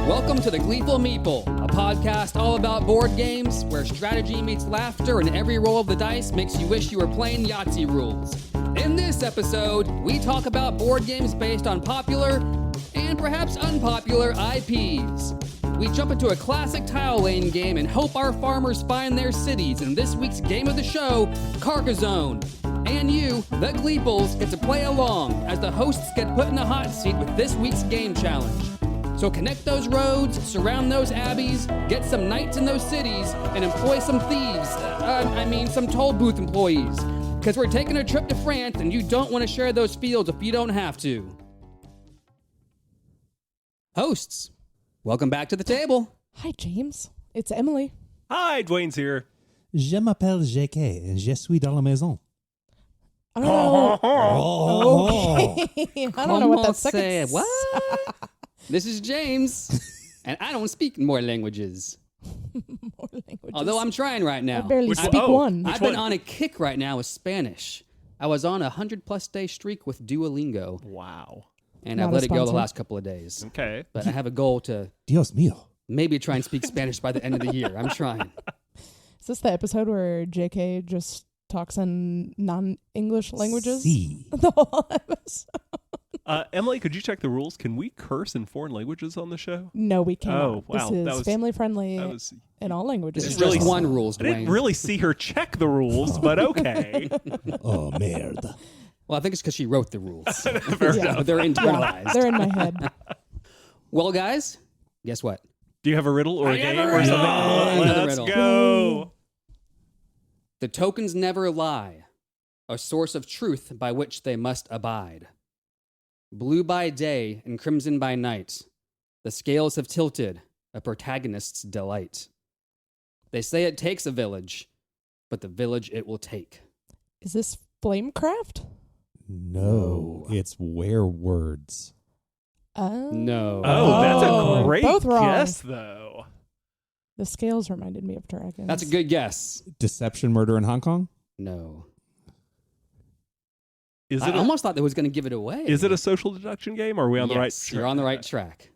Welcome to the Gleeful Meeple, a podcast all about board games where strategy meets laughter and every roll of the dice makes you wish you were playing Yahtzee rules. In this episode, we talk about board games based on popular and perhaps unpopular IPs. We jump into a classic tile laying game and hope our farmers find their cities in this week's game of the show, Carcassonne. And you, the Gleeples, get to play along as the hosts get put in the hot seat with this week's game challenge. So connect those roads, surround those abbeys, get some knights in those cities, and employ some thieves. Some toll booth employees. Because we're taking a trip to France, and you don't want to share those fields if you don't have to. Hosts, welcome back to the table. Hi, James. It's Emily. Hi, Dwayne's here. Je m'appelle JK et je suis dans la maison. I don't know. Okay. I don't know what that second... What? This is James, and I don't speak more languages. More languages. Although I'm trying right now. I barely speak one. I've been on a kick right now with Spanish. I was on a 100-plus day streak with Duolingo. Wow. And Not I've a let it go the sponsor. last couple of days. Okay. But I have a goal to Dios mío. maybe try and speak Spanish by the end of the year. I'm trying. Is this the episode where JK just talks in non-English languages? Sí. The whole episode. Emily, could you check the rules? Can we curse in foreign languages on the show? No, we can't. Oh, wow. This is family-friendly in all languages. This is really just one rules, I didn't Dwayne. really see her check the rules, but okay. Oh, merde. Well, I think it's because she wrote the rules. Fair Yeah. enough. They're internalized. They're in my head. Well, guys, guess what? Do you have a riddle or a game have a or riddle. something? Another Let's riddle. go. The tokens never lie, a source of truth by which they must abide. Blue by day and crimson by night, the scales have tilted, a protagonist's delight. They say it takes a village, but the village it will take. Is this Flamecraft? No, it's werewords. No. Oh, that's a great both wrong. guess, though. The scales reminded me of dragons. That's a good guess. Deception, murder in Hong Kong? No. Is I it almost thought that was going to give it away. is it a social deduction game? Or are we on the right Yes, you're on the right track.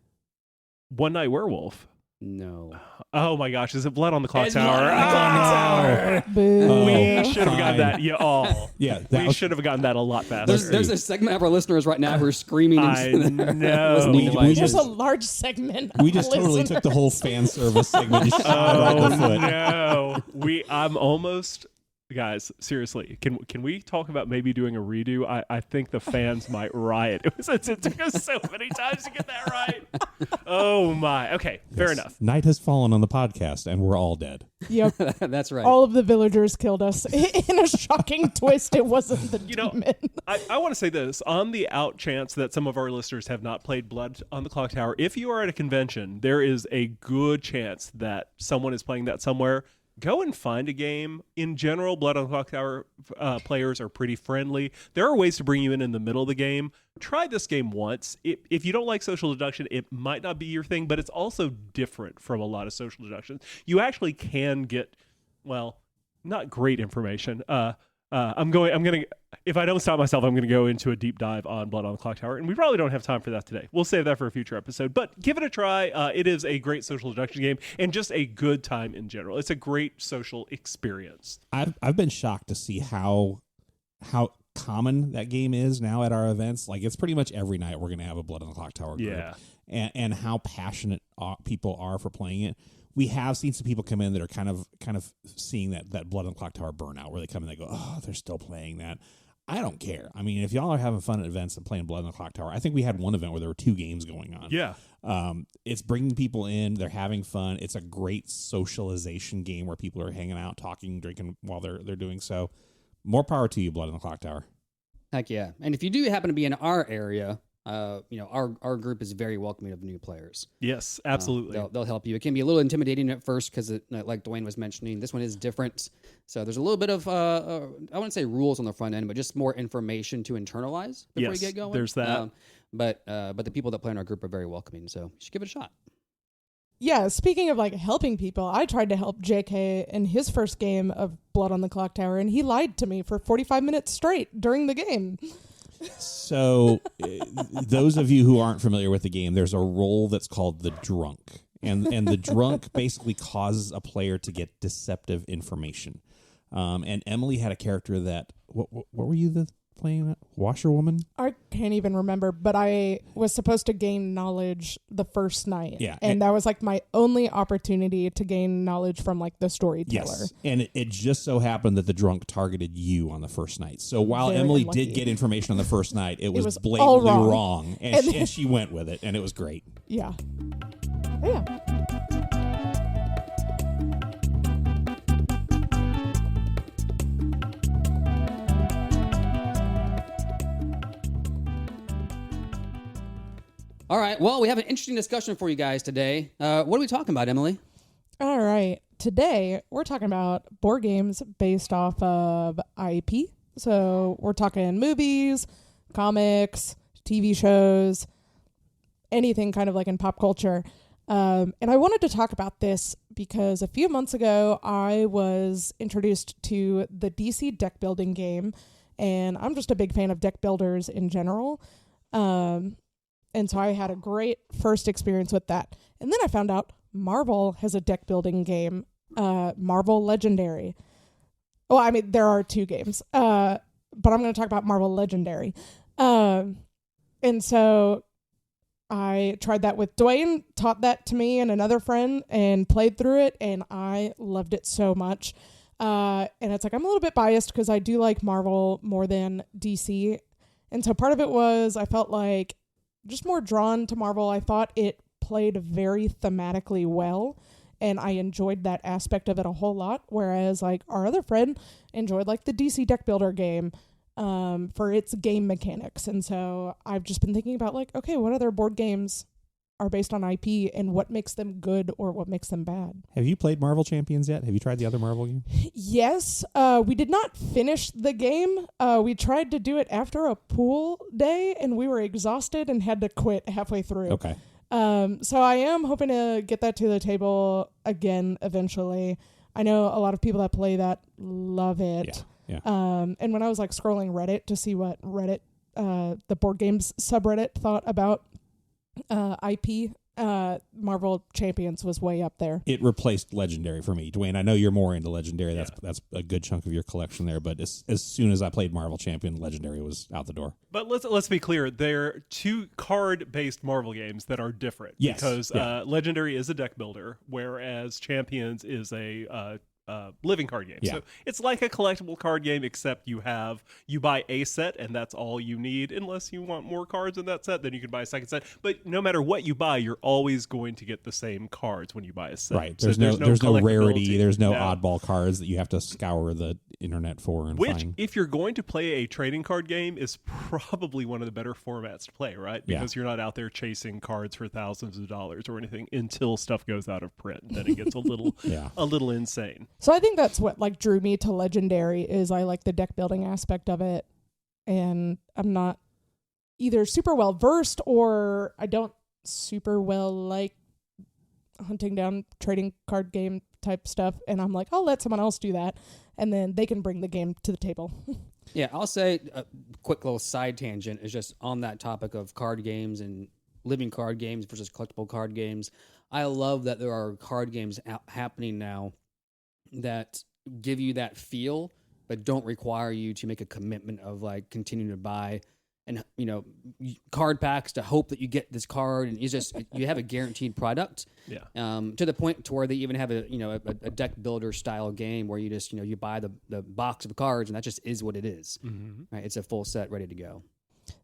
One Night Werewolf. No. Oh my gosh, is it Blood on the Clock It's Tower? Blood on the Ah! Boo. We should have fine. gotten that. Yeah, all. Yeah, that We was, should have gotten that a lot faster. There's a segment of our listeners right now who are screaming I into their know. listening We devices. There's a large segment. we of just totally took the whole fan service segment and shot it right in Oh the foot. no! I'm almost, guys. Seriously, can we talk about maybe doing a redo? I think the fans might riot. It took us so many times to get that right. Oh my. Okay, fair enough. Night has fallen on the podcast, and we're all dead. Yep. That's right. All of the villagers killed us. In a shocking twist, it wasn't the demon. I want to say this on the out chance that some of our listeners have not played Blood on the Clock Tower. If you are at a convention, there is a good chance that someone is playing that somewhere. Go and find a game. In general, Blood on the Clock Tower players are pretty friendly. There are ways to bring you in the middle of the game. Try this game once. If you don't like social deduction, it might not be your thing, but it's also different from a lot of social deductions. You actually can get, well, not great information. If I don't stop myself, I'm going to go into a deep dive on Blood on the Clock Tower, and we probably don't have time for that today. We'll save that for a future episode, but give it a try. It is a great social deduction game and just a good time in general. It's a great social experience. I've been shocked to see how common that game is now at our events. Like, it's pretty much every night we're going to have a Blood on the Clock Tower group. Yeah. And how passionate people are for playing it. We have seen some people come in that are kind of seeing that Blood on the Clock Tower burnout, where they come in and they go, oh, they're still playing that. I don't care. I mean, if y'all are having fun at events and playing Blood on the Clock Tower, I think we had one event where there were 2 games going on. Yeah. It's bringing people in. They're having fun. It's a great socialization game where people are hanging out, talking, drinking while they're doing so. More power to you, Blood on the Clock Tower. Heck yeah. And if you do happen to be in our area, our group is very welcoming of new players. Yes, absolutely. They'll help you. It can be a little intimidating at first because, like Dwayne was mentioning, this one is different. So there's a little bit of, I wouldn't say rules on the front end, but just more information to internalize before you get going. There's that. But the people that play in our group are very welcoming, so you should give it a shot. Yeah, speaking of like helping people, I tried to help JK in his first game of Blood on the Clock Tower, and he lied to me for 45 minutes straight during the game. So those of you who aren't familiar with the game, there's a role that's called the drunk. And the drunk basically causes a player to get deceptive information. And Emily had a character that, what were you playing? Washerwoman? I can't even remember, but I was supposed to gain knowledge the first night. Yeah. And that was like my only opportunity to gain knowledge from like the storyteller. Yes. And it just so happened that the drunk targeted you on the first night. So while Very Emily unlucky. did get information on the first night, it was all blatantly wrong. wrong. And she went with it, and it was great. Yeah. Yeah. All right. Well, we have an interesting discussion for you guys today. What are we talking about, Emily? All right. Today, we're talking about board games based off of IP. So we're talking movies, comics, TV shows, anything kind of like in pop culture. And I wanted to talk about this because a few months ago, I was introduced to the DC deck building game. And I'm just a big fan of deck builders in general. And so I had a great first experience with that. And then I found out Marvel has a deck building game, Marvel Legendary. Well, I mean, there are two games, but I'm going to talk about Marvel Legendary. And so I tried that with Dwayne, taught that to me and another friend, and played through it, and I loved it so much. And it's like I'm a little bit biased because I do like Marvel more than DC. And so part of it was I felt like just more drawn to Marvel. I thought it played very thematically well, and I enjoyed that aspect of it a whole lot, whereas like our other friend enjoyed like the DC deck builder game for its game mechanics. And so I've just been thinking about like, okay, what other board games are based on IP and what makes them good or what makes them bad? Have you played Marvel Champions yet? Have you tried the other Marvel game? Yes. We did not finish the game. We tried to do it after a pool day, and we were exhausted and had to quit halfway through. Okay. So I am hoping to get that to the table again eventually. I know a lot of people that play that love it. Yeah. And when I was like scrolling Reddit to see what Reddit, the board games subreddit thought about IP, Marvel Champions was way up there. It replaced Legendary for me. Dwayne, I know you're more into Legendary. That's a good chunk of your collection there. But as soon as I played Marvel Champion, Legendary was out the door. But let's be clear. They're two card-based Marvel games that are different. Yes. Because Legendary is a deck builder, whereas Champions is a living card game. Yeah. So it's like a collectible card game, except you buy a set and that's all you need. Unless you want more cards in that set, then you can buy a second set. But no matter what you buy, you're always going to get the same cards when you buy a set. Right. So There's no rarity. collectability. There's no oddball cards that you have to scour the internet for and Which, find. if you're going to play a trading card game, is probably one of the better formats to play, right? Because you're not out there chasing cards for thousands of dollars or anything until stuff goes out of print. Then it gets a little a little insane. So I think that's what like drew me to Legendary is I like the deck building aspect of it, and I'm not either super well versed or I don't super well like hunting down trading card game type stuff, and I'm like, I'll let someone else do that, and then they can bring the game to the table. Yeah, I'll say a quick little side tangent is just on that topic of card games and living card games versus collectible card games. I love that there are card games happening now that give you that feel, but don't require you to make a commitment of like continuing to buy and card packs to hope that you get this card, and you have a guaranteed product. Yeah. To the point to where they even have a deck builder style game where you just you buy the box of cards and that just is what it is. Mm-hmm. Right? It's a full set ready to go.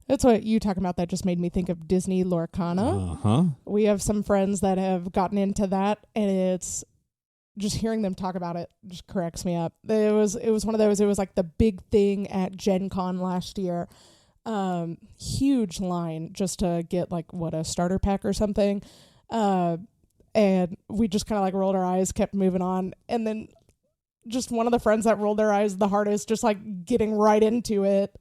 That's what you talking about. That just made me think of Disney Lorcana. We have some friends that have gotten into that, and it's just hearing them talk about it just cracks me up. It was one of those. It was like the big thing at Gen Con last year. huge line just to get like a starter pack or something. And we just kind of like rolled our eyes, kept moving on. And then just one of the friends that rolled their eyes the hardest, just like getting right into it.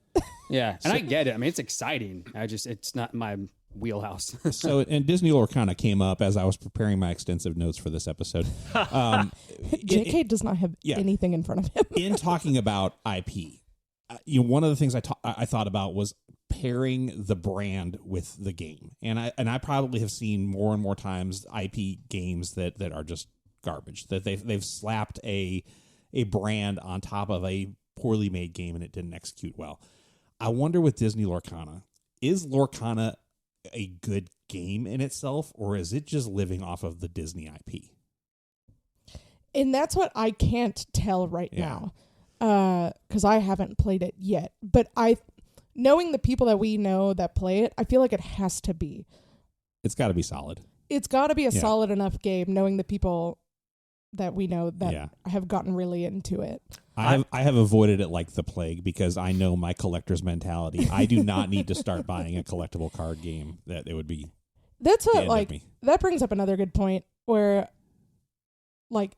Yeah. And I get it. I mean, it's exciting. It's not my wheelhouse. So, and Disney lore kind of came up as I was preparing my extensive notes for this episode. JK does not have anything in front of him. In talking about IP, one of the things I thought about was pairing the brand with the game, and I probably have seen more and more times IP games that are just garbage, that they've slapped a brand on top of a poorly made game and it didn't execute well. I wonder with Disney Lorcana, is Lorcana a good game in itself, or is it just living off of the Disney IP? And that's what I can't tell right now, because I haven't played it yet. But knowing the people that we know that play it, I feel like it has to be. It's got to be solid. It's got to be a solid enough game, knowing the people that we know that have gotten really into it. I have avoided it like the plague because I know my collector's mentality. I do not need to start buying a collectible card game. That it would be. That's what that brings up another good point where, like,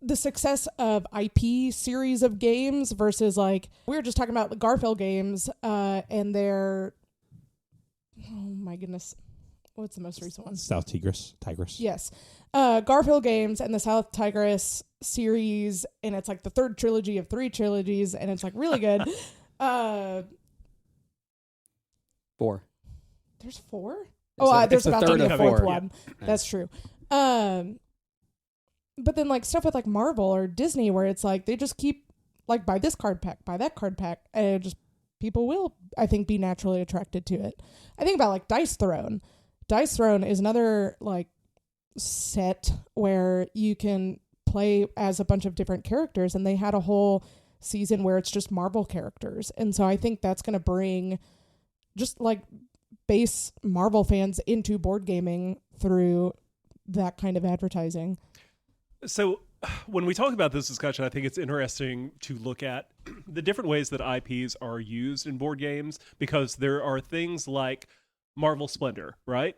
the success of IP series of games versus, like, we were just talking about the Garfield games and their, oh my goodness, what's the most recent one? South Tigris. Yes. Garfield games and the South Tigris series, and it's like the third trilogy of 3 trilogies, and it's like really good. 4. There's 4? There's about to be a 4th Yeah. one. That's true. But then like stuff with like Marvel or Disney where it's like they just keep like buy this card pack, buy that card pack, and just people will, I think, be naturally attracted to it. I think about like Dice Throne. Dice Throne is another like set where you can play as a bunch of different characters, and they had a whole season where it's just Marvel characters. And so I think that's going to bring just like base Marvel fans into board gaming through that kind of advertising. So when we talk about this discussion, I think it's interesting to look at the different ways that IPs are used in board games, because there are things like Marvel Splendor, right?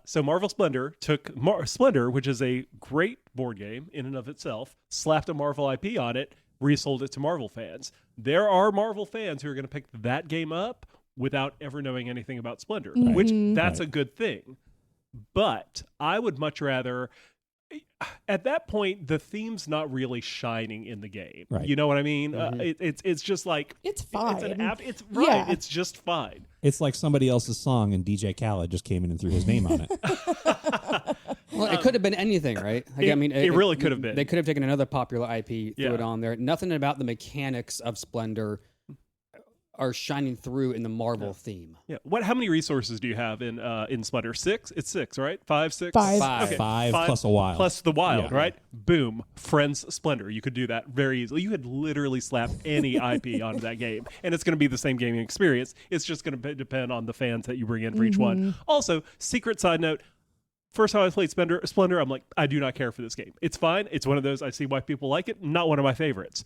So Marvel Splendor took Splendor, which is a great board game in and of itself, slapped a Marvel IP on it, resold it to Marvel fans. There are Marvel fans who are going to pick that game up without ever knowing anything about Splendor, which that's a good thing. But I would much rather... At that point, the theme's not really shining in the game. Right. You know what I mean? It's just like it's fine. It's right. Yeah. It's just fine. It's like somebody else's song, and DJ Khaled just came in and threw his name on it. Well, it could have been anything, right? Like, it really could have been. They could have taken another popular IP, threw it on there. Nothing about the mechanics of Splendor are shining through in the Marvel theme. Yeah. How many resources do you have in Splendor? 6? It's 6, right? 5, 6? 5. Okay. 5 plus a wild. Plus the wild, right? Boom. Friends Splendor. You could do that very easily. You could literally slap any IP onto that game, and it's going to be the same gaming experience. It's just going to depend on the fans that you bring in for each one. Also, secret side note, first time I played Splendor, I'm like, I do not care for this game. It's fine. It's one of those, I see why people like it. Not one of my favorites.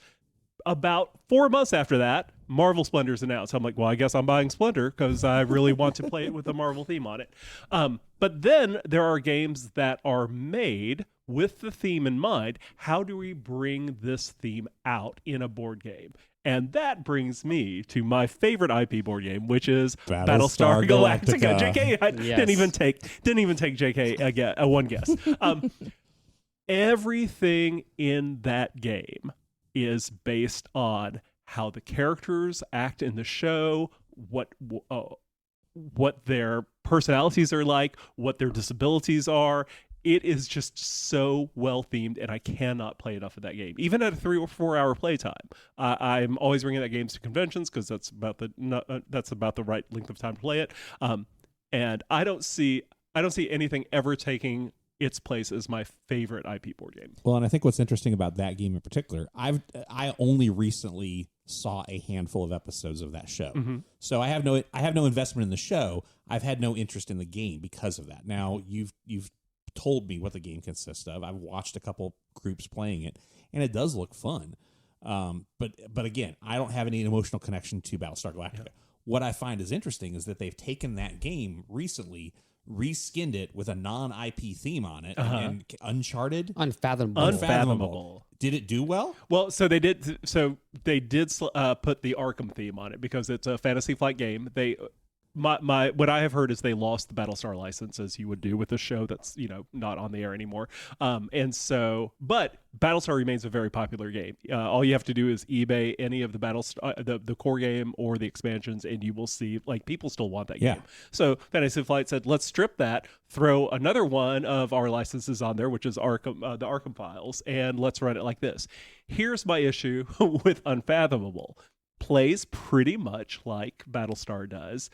About 4 months after that, Marvel Splendor's announced. I'm like, well, I guess I'm buying Splendor because I really want to play it with a Marvel theme on it. But then there are games that are made with the theme in mind. How do we bring this theme out in a board game? And that brings me to my favorite IP board game, which is Battlestar Galactica. JK didn't even take JK one guess. Everything in that game is based on how the characters act in the show, what their personalities are like, what their disabilities are. It is just so well themed, and I cannot play enough of that game. Even at a 3 or 4 hour playtime, I'm always bringing that game to conventions because that's about the right length of time to play it. And I don't see anything ever taking its place as my favorite IP board game. Well, and I think what's interesting about that game in particular, I only recently saw a handful of episodes of that show. So I have no investment in the show. I've had no interest in the game because of that. Now you've told me what the game consists of. I've watched a couple groups playing it, and it does look fun. But again, I don't have any emotional connection to Battlestar Galactica. Yeah. What I find is interesting is that they've taken that game recently, reskinned it with a non-IP theme on it, and Uncharted, Unfathomable. Did it do well? Well, so they did. So they did put the Arkham theme on it because it's a Fantasy Flight game. My what I have heard is they lost the Battlestar license, as you would do with a show that's not on the air anymore. And so, but Battlestar remains a very popular game. All you have to do is eBay any of the Battlestar, the core game or the expansions, and you will see people still want that game. So Fantasy Flight said, let's strip that, throw another one of our licenses on there, which is Arkham, the Arkham Files, and let's run it like this. Here's my issue with Unfathomable. Plays pretty much like Battlestar does.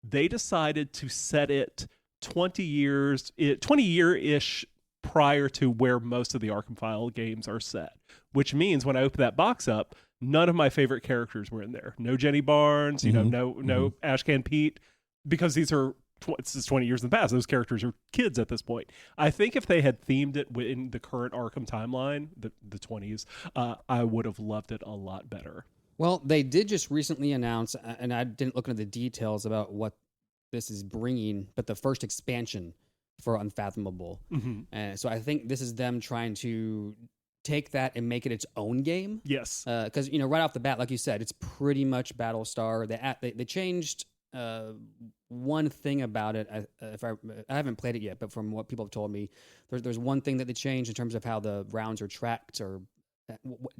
They decided to set it 20 year-ish prior to where most of the Arkham File games are set, which means when I open that box up, none of my favorite characters were in there. No Jenny Barnes, no Ashcan Pete, because these are this is 20 years in the past. Those characters are kids at this point. I think if they had themed it within the current Arkham timeline, the 20s, I would have loved it a lot better. Well, they did just recently announce, and I didn't look into the details about what this is bringing, but the first expansion for Unfathomable. So I think this is them trying to take that and make it its own game. Yes. Because, right off the bat, like you said, it's pretty much Battlestar. They changed one thing about it. I haven't played it yet, but from what people have told me, there's one thing that they changed in terms of how the rounds are tracked, or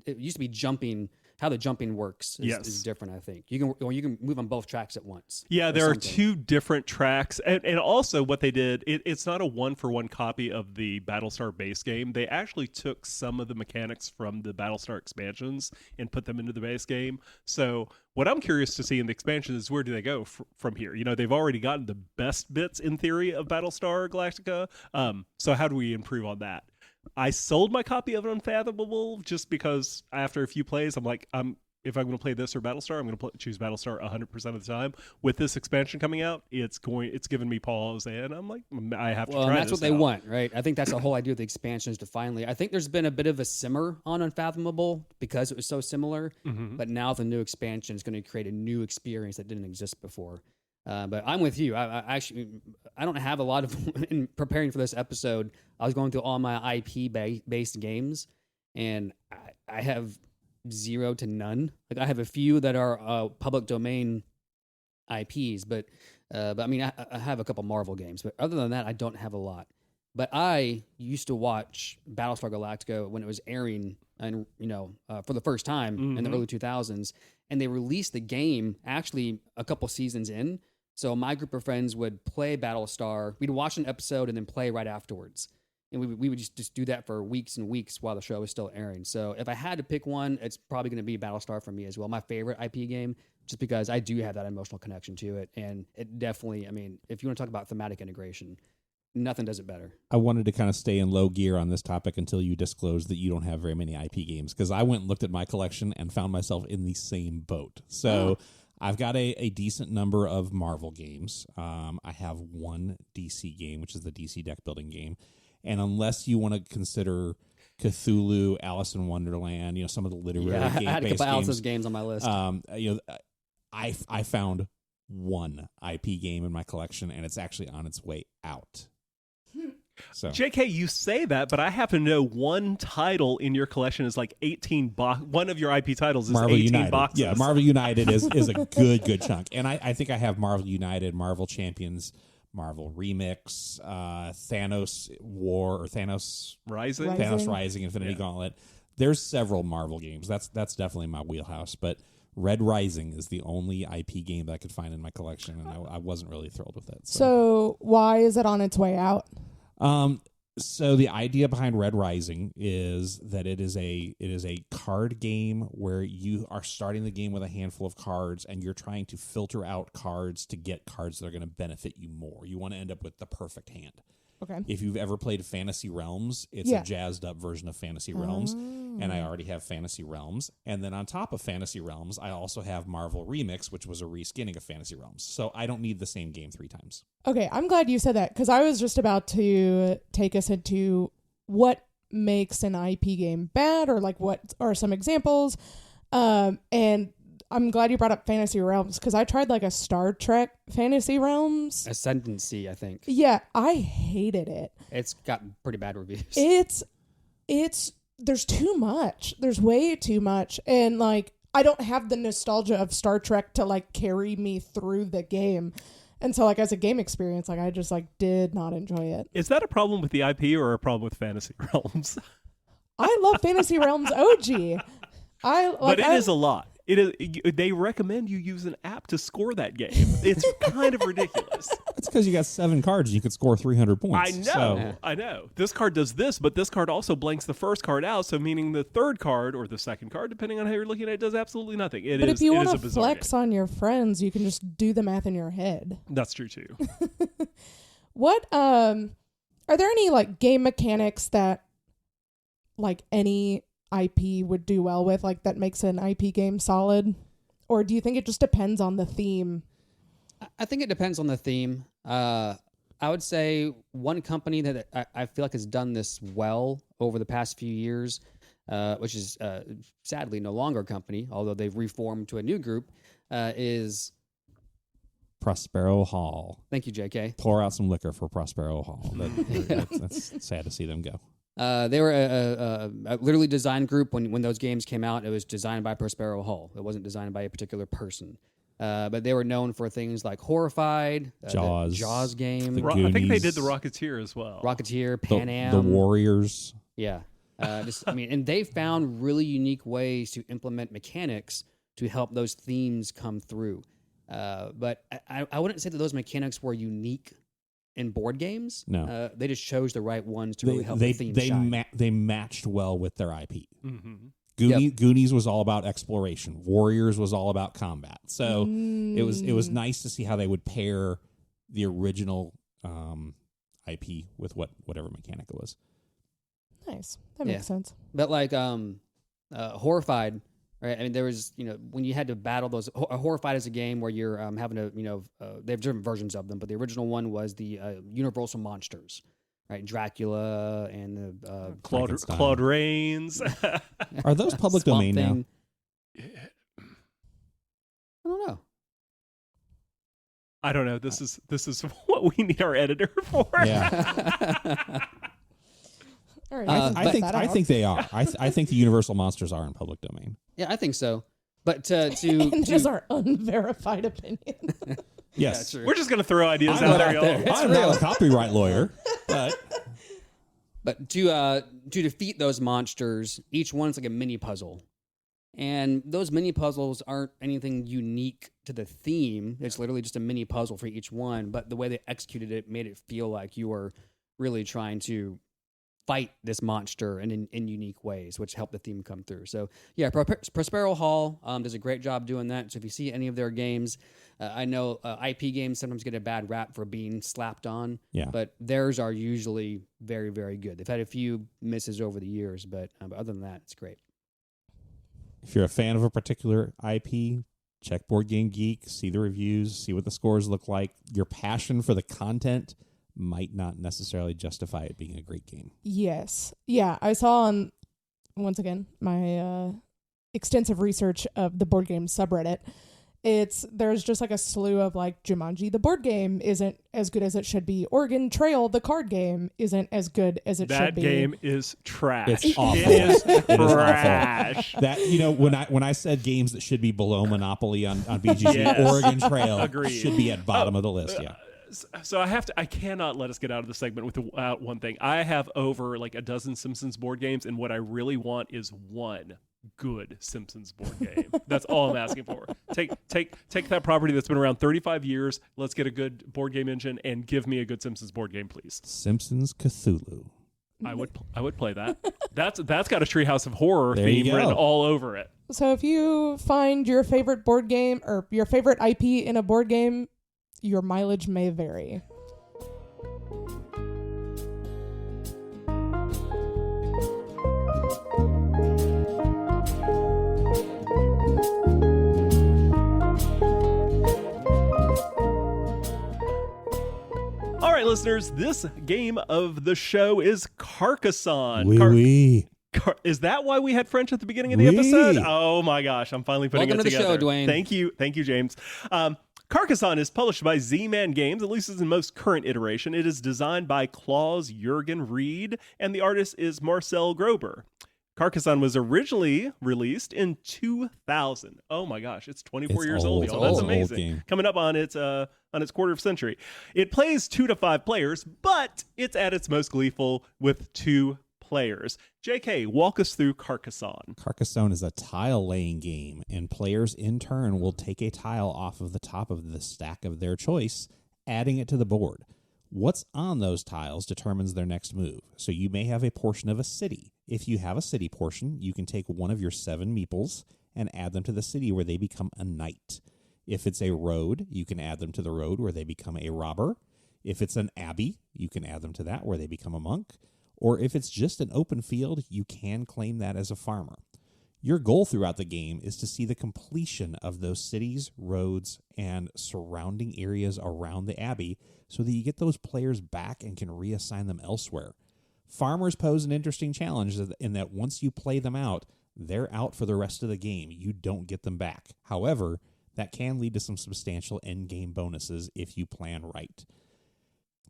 it used to be jumping. How the jumping works is different, I think. You can move on both tracks at once. Yeah, there are two different tracks. And also what they did, it's not a one-for-one copy of the Battlestar base game. They actually took some of the mechanics from the Battlestar expansions and put them into the base game. So what I'm curious to see in the expansion is where do they go from here? They've already gotten the best bits, in theory, of Battlestar Galactica. So how do we improve on that? I sold my copy of Unfathomable just because after a few plays, I'm like, if I'm going to play this or Battlestar, I'm going to choose Battlestar 100% of the time. With this expansion coming out, it's given me pause, and I'm like, I have to try this. Well, that's what they want, right? I think that's the whole idea of the expansion, is to finally. I think there's been a bit of a simmer on Unfathomable because it was so similar, but now the new expansion is going to create a new experience that didn't exist before. But I'm with you. I don't have a lot of. In preparing for this episode, I was going through all my IP-based games, and I have 0 to none. I have a few that are public domain IPs, but I mean, I have a couple Marvel games. But other than that, I don't have a lot. But I used to watch Battlestar Galactica when it was airing, and for the first time in the early 2000s, and they released the game actually a couple seasons in. So my group of friends would play Battlestar. We'd watch an episode and then play right afterwards. And we would just do that for weeks and weeks while the show was still airing. So if I had to pick one, it's probably going to be Battlestar for me as well. My favorite IP game, just because I do have that emotional connection to it. And it definitely, I mean, if you want to talk about thematic integration, nothing does it better. I wanted to kind of stay in low gear on this topic until you disclosed that you don't have very many IP games, because I went and looked at my collection and found myself in the same boat. So I've got a decent number of Marvel games. I have one DC game, which is the DC deck building game. And unless you want to consider Cthulhu, Alice in Wonderland, some of the literary game-based I had a couple Alice's games on my list. I found one IP game in my collection, and it's actually on its way out. So. JK, you say that, but I happen to know one title in your collection is like 18 one of your IP titles is Marvel 18 United. boxes. Yeah, Marvel United is a good chunk. And I think I have Marvel United, Marvel Champions, Marvel Remix, Thanos War, or Thanos Rising, Infinity Gauntlet. There's several Marvel games. That's definitely my wheelhouse. But Red Rising is the only IP game that I could find in my collection, and I wasn't really thrilled with it. So why is it on its way out? So the idea behind Red Rising is that it is a card game where you are starting the game with a handful of cards, and you're trying to filter out cards to get cards that are going to benefit you more. You want to end up with the perfect hand. Okay. If you've ever played Fantasy Realms, it's a jazzed up version of Fantasy Realms, and I already have Fantasy Realms. And then on top of Fantasy Realms, I also have Marvel Remix, which was a reskinning of Fantasy Realms. So I don't need the same game 3 times. Okay, I'm glad you said that, because I was just about to take us into what makes an IP game bad, or like what are some examples. And I'm glad you brought up Fantasy Realms, because I tried like a Star Trek Fantasy Realms. Ascendancy, I think. Yeah, I hated it. It's got pretty bad reviews. It's there's too much. There's way too much. And like, I don't have the nostalgia of Star Trek to like carry me through the game. And so like as a game experience, like I just like did not enjoy it. Is that a problem with the IP or a problem with Fantasy Realms? I love Fantasy Realms OG. But it is a lot. It is. They recommend you use an app to score that game. It's kind of ridiculous. It's because you got 7 cards and you could score 300 points. I know. So. I know. This card does this, but this card also blanks the first card out, so meaning the third card or the second card, depending on how you're looking at it, does absolutely nothing. But if you want to flex on your friends, you can just do the math in your head. That's true too. What are there any like game mechanics that like any IP would do well with, like that makes an IP game solid? Or do you think it just depends on the theme? I think it depends on the theme. I would say one company that I feel like has done this well over the past few years, which is sadly no longer a company, although they've reformed to a new group, is Prospero Hall. Thank you, JK. Pour out some liquor for Prospero Hall. That's sad to see them go. They were a literally design group when those games came out. It was designed by Prospero Hall. It wasn't designed by a particular person. But they were known for things like Horrified, Jaws, the Jaws game. I think they did the Rocketeer as well. Rocketeer, Pan Am. The Warriors. Yeah. And they found really unique ways to implement mechanics to help those themes come through. But I wouldn't say that those mechanics were unique in board games. No. They just chose the right ones to really help the theme shine. They matched well with their IP. Mm-hmm. Goonies was all about exploration. Warriors was all about combat. So it was nice to see how they would pair the original IP with whatever mechanic it was. Nice. That makes sense. But like Horrified, right? I mean, there was, when you had to battle those. Horrified is a game where you're having to, they have different versions of them, but the original one was the Universal Monsters. Right, Dracula and Claude Rains. Are those public domain now? I don't know. I don't know. This is what we need our editor for. Yeah. All right, I think they are. I think the Universal Monsters are in public domain. Yeah, I think so. But there's our unverified opinion. Yes, yeah, we're just gonna throw ideas out there, y'all. I'm not a copyright lawyer, but to defeat those monsters, each one's like a mini puzzle, and those mini puzzles aren't anything unique to the theme. It's literally just a mini puzzle for each one. But the way they executed it made it feel like you were really trying to fight this monster in unique ways, which helped the theme come through. So yeah, Prospero Hall does a great job doing that. So if you see any of their games, I know IP games sometimes get a bad rap for being slapped on, but theirs are usually very, very good. They've had a few misses over the years, but other than that, it's great. If you're a fan of a particular IP, check Board Game Geek, see the reviews, see what the scores look like. Your passion for the content might not necessarily justify it being a great game. Yes. Yeah, I saw on, once again, my extensive research of the board game subreddit, there's just like a slew of like Jumanji, the board game, isn't as good as it should be. Oregon Trail, the card game, isn't as good as it should be. That game is trash. It's awful. It is trash. That, when I said games that should be below Monopoly on BGG, Yes. Oregon Trail Agreed. should be at bottom of the list. Yeah. So I cannot let us get out of the segment without one thing. I have over like a dozen Simpsons board games, and what I really want is one good Simpsons board game. That's all I'm asking for. Take that property that's been around 35 years. Let's get a good board game engine and give me a good Simpsons board game, please. Simpsons Cthulhu. I would play that. That's got a Treehouse of Horror There theme you go. written all over it. So if you find your favorite board game or your favorite IP in a board game, your mileage may vary. All right, listeners, this game of the show is Carcassonne. Oui, oui. Is that why we had French at the beginning of the Oui. episode? Oh my gosh, I'm finally putting Welcome it to the together. show, Dwayne. Thank you, James. Carcassonne is published by Z-Man Games, at least in the most current iteration. It is designed by Klaus Jürgen Reed, and the artist is Marcel Grober. Carcassonne was originally released in 2000. Oh my gosh, it's 24 years old, y'all. That's It's an old amazing. game. Coming up on its quarter of century. It plays 2 to 5 players, but it's at its most gleeful with 2 players. JK, walk us through Carcassonne. Carcassonne is a tile-laying game, and players in turn will take a tile off of the top of the stack of their choice, adding it to the board. What's on those tiles determines their next move. So you may have a portion of a city. If you have a city portion, you can take one of your 7 meeples and add them to the city where they become a knight. If it's a road, you can add them to the road where they become a robber. If it's an abbey, you can add them to that where they become a monk. Or if it's just an open field, you can claim that as a farmer. Your goal throughout the game is to see the completion of those cities, roads, and surrounding areas around the abbey so that you get those players back and can reassign them elsewhere. Farmers pose an interesting challenge in that once you play them out, they're out for the rest of the game. You don't get them back. However, that can lead to some substantial end-game bonuses if you plan right.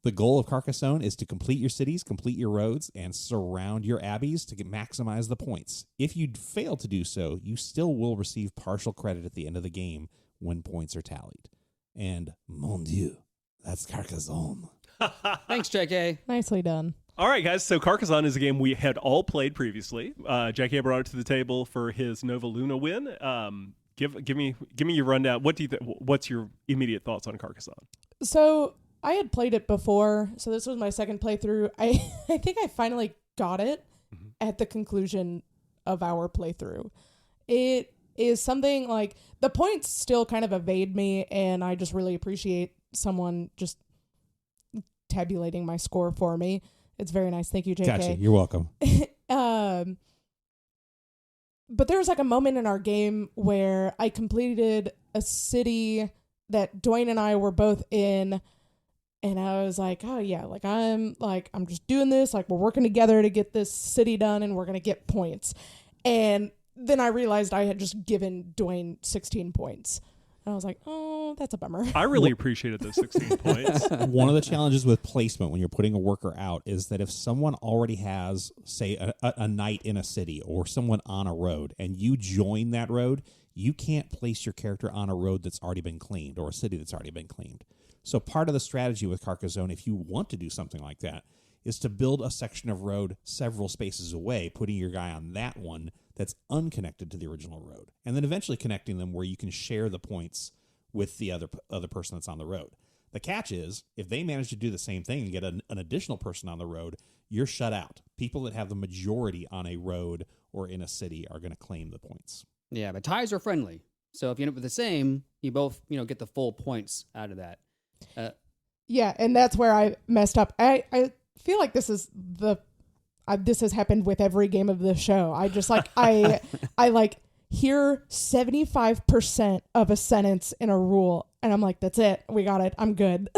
The goal of Carcassonne is to complete your cities, complete your roads, and surround your abbeys to maximize the points. If you fail to do so, you still will receive partial credit at the end of the game when points are tallied. And, mon Dieu, that's Carcassonne. Thanks, JK. Nicely done. All right, guys. So Carcassonne is a game we had all played previously. JK brought it to the table for his Nova Luna win. Give me your rundown. What's your immediate thoughts on Carcassonne? So I had played it before, so this was my second playthrough. I think I finally got it at the conclusion of our playthrough. It is something like the points still kind of evade me, and I just really appreciate someone just tabulating my score for me. It's very nice. Thank you, JK. Gotcha. You're welcome. But there was like a moment in our game where I completed a city that Dwayne and I were both in, and I was like, oh yeah, I'm just doing this, like we're working together to get this city done and we're going to get points. And then I realized I had just given Dwayne 16 points. And I was like, oh, that's a bummer. I really appreciated those 16 points. One of the challenges with placement when you're putting a worker out is that if someone already has, say, a knight in a city or someone on a road and you join that road, you can't place your character on a road that's already been claimed or a city that's already been claimed. So part of the strategy with Carcassonne, if you want to do something like that, is to build a section of road several spaces away, putting your guy on that one that's unconnected to the original road, and then eventually connecting them where you can share the points with the other person that's on the road. The catch is, if they manage to do the same thing and get an additional person on the road, you're shut out. People that have the majority on a road or in a city are going to claim the points. Yeah, but ties are friendly. So if you end up with the same, you both, get the full points out of that. Yeah, and that's where I messed up. I feel like this is this has happened with every game of the show. I just I hear 75% of a sentence in a rule, and I'm like, that's it. We got it. I'm good.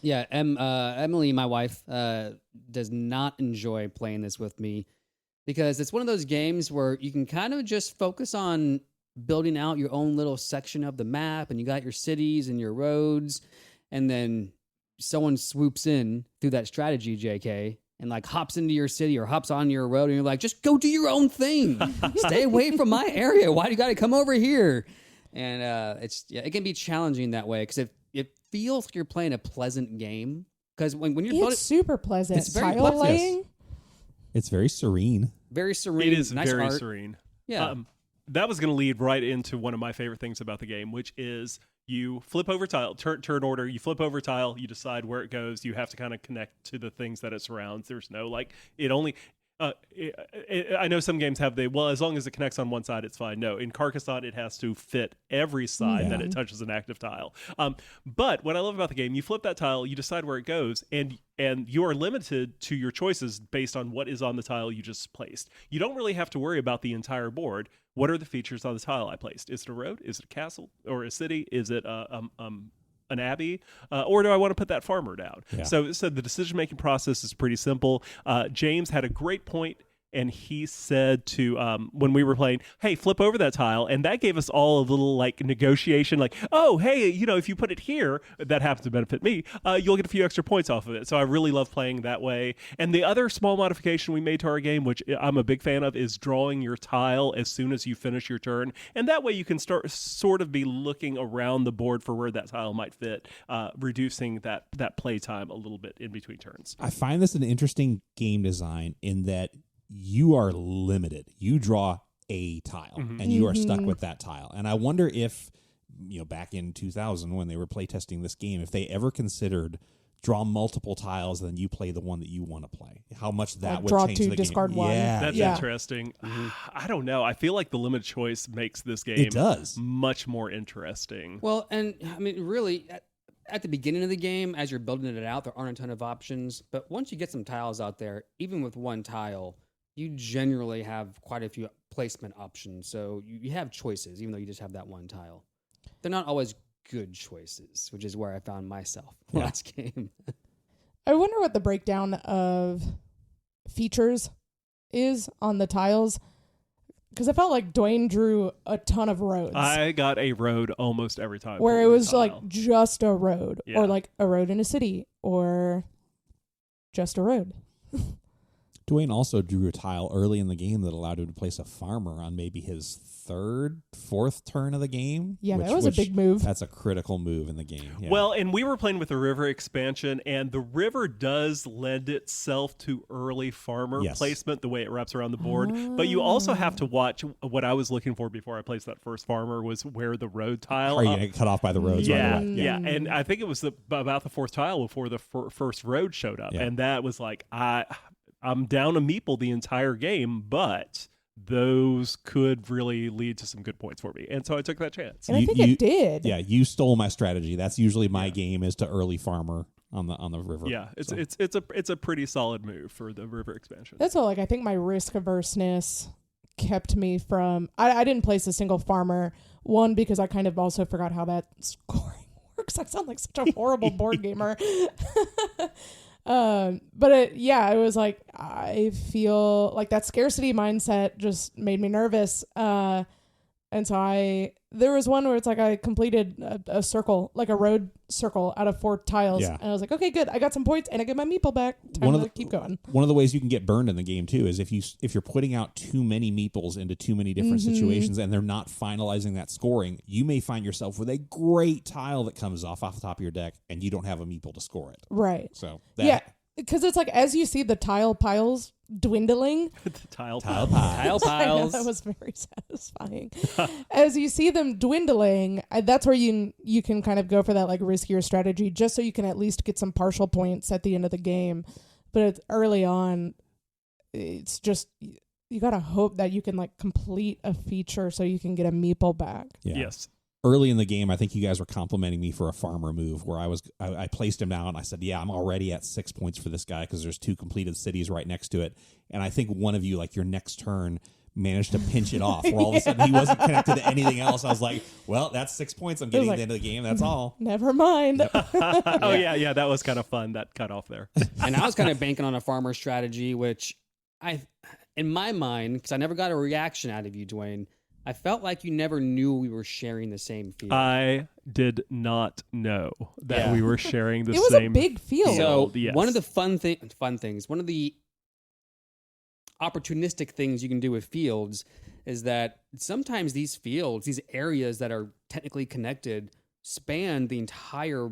Yeah, Emily, my wife, does not enjoy playing this with me because it's one of those games where you can kind of just focus on building out your own little section of the map, and you got your cities and your roads, and then someone swoops in through that strategy, JK, and hops into your city or hops on your road, and you're like, just go do your own thing. Stay away from my area. Why do you got to come over here? And it can be challenging that way because it feels like you're playing a pleasant game. Because when you're super pleasant. it's very Tile pleasant. laying. It's very serene. Very serene. It is nice very art. serene. Yeah. That was going to lead right into one of my favorite things about the game, which is you flip over tile, turn order, you flip over tile, you decide where it goes. You have to kind of connect to the things that it surrounds. There's no, it only... I know some games have as long as it connects on one side, it's fine. No, in Carcassonne, it has to fit every side that it touches an active tile. But what I love about the game, you flip that tile, you decide where it goes, and you are limited to your choices based on what is on the tile you just placed. You don't really have to worry about the entire board. What are the features on the tile I placed? Is it a road? Is it a castle or a city? Is it a an abbey, or do I want to put that farmer down? Yeah. So the decision-making process is pretty simple. James had a great point, and he said to, when we were playing, hey, flip over that tile. And that gave us all a little like negotiation, like, oh, hey, if you put it here, that happens to benefit me, you'll get a few extra points off of it. So I really love playing that way. And the other small modification we made to our game, which I'm a big fan of, is drawing your tile as soon as you finish your turn. And that way you can sort of be looking around the board for where that tile might fit, reducing that play time a little bit in between turns. I find this an interesting game design in that you are limited. You draw a tile and you are stuck with that tile. And I wonder if, back in 2000 when they were playtesting this game, if they ever considered draw multiple tiles and then you play the one that you want to play. How much that would draw change two, the discard game. one. Yeah. That's interesting. I don't know. I feel like the limited choice makes this game much more interesting. Well, and I mean, really, at the beginning of the game, as you're building it out, there aren't a ton of options. But once you get some tiles out there, even with one tile, you generally have quite a few placement options. So you have choices, even though you just have that one tile. They're not always good choices, which is where I found myself last game. I wonder what the breakdown of features is on the tiles. Because I felt like Dwayne drew a ton of roads. I got a road almost every time. Where it was like just a road, or like a road in a city, or just a road. Dwayne also drew a tile early in the game that allowed him to place a farmer on maybe his fourth turn of the game. Yeah, that was a big move. That's a critical move in the game. Yeah. Well, and we were playing with the river expansion, and the river does lend itself to early farmer placement, the way it wraps around the board. But you also have to watch what I was looking for before I placed that first farmer was where the road tile. Are you going to get cut off by the roads? Yeah, right away? yeah. And I think it was about the fourth tile before the first road showed up. Yeah. And that was like, I'm down a meeple the entire game, but those could really lead to some good points for me. And so I took that chance. And I think it did. Yeah, you stole my strategy. That's usually my game, is to early farmer on the river. Yeah, it's a pretty solid move for the river expansion. That's all. Like, I think my risk averseness kept me from. I didn't place a single farmer. One, because I kind of also forgot how that scoring works. I sound like such a horrible board gamer. But it was like, I feel like that scarcity mindset just made me nervous. And so there was one where it's like I completed a circle, like a road circle out of 4 tiles. Yeah. And I was like, okay, good. I got some points and I get my meeple back. Time to keep going. One of the ways you can get burned in the game too is if you're putting out too many meeples into too many different situations and they're not finalizing that scoring, you may find yourself with a great tile that comes off the top of your deck and you don't have a meeple to score it. Right. So because it's like, as you see the tile piles dwindling. The tile Tile I know, piles. that was very satisfying. As you see them dwindling, that's where you can kind of go for that like riskier strategy, just so you can at least get some partial points at the end of the game. But it's early on, it's just you gotta hope that you can like complete a feature so you can get a meeple back. Yeah. Yes. Early in the game, I think you guys were complimenting me for a farmer move where I placed him down. I said, yeah, I'm already at 6 points for this guy because there's 2 completed cities right next to it. And I think one of you, like your next turn, managed to pinch it off where all of a sudden he wasn't connected to anything else. I was like, well, that's 6 points I'm getting at the end of the game. That's all. Never mind. Oh, yeah, that was kind of fun, that cutoff there. And I was kind of banking on a farmer strategy, which in my mind, because I never got a reaction out of you, Dwayne, I felt like you never knew we were sharing the same field. I did not know that we were sharing the same. It was a big field. So yes. one of the fun things, one of the opportunistic things you can do with fields is that sometimes these fields, these areas that are technically connected, span the entire